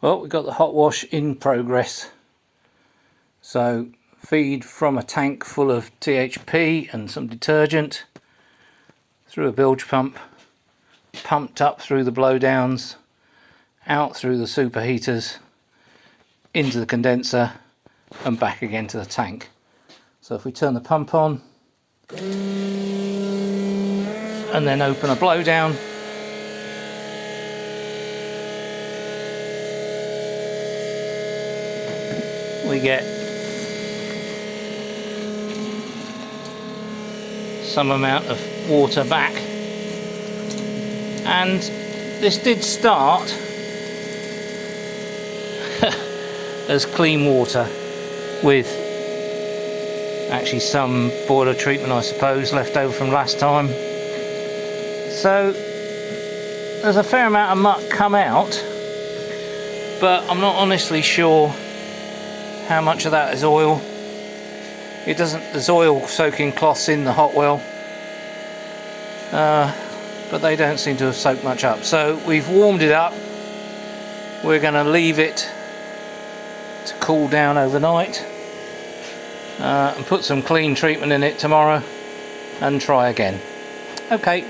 Well, we've got the hot wash in progress. So feed from a tank full of THP and some detergent through a bilge pump, pumped up through the blowdowns, out through the superheaters, into the condenser and back again to the tank. So if we turn the pump on and then open a blowdown, we get some amount of water back, and this did start as clean water with actually some boiler treatment, I suppose, left over from last time. So there's a fair amount of muck come out, but I'm not honestly sure how much of that is oil. It doesn't, there's oil soaking cloths in the hot well, but they don't seem to have soaked much up. So we've warmed it up. We're going to leave it to cool down overnight and put some clean treatment in it tomorrow and try again. Okay.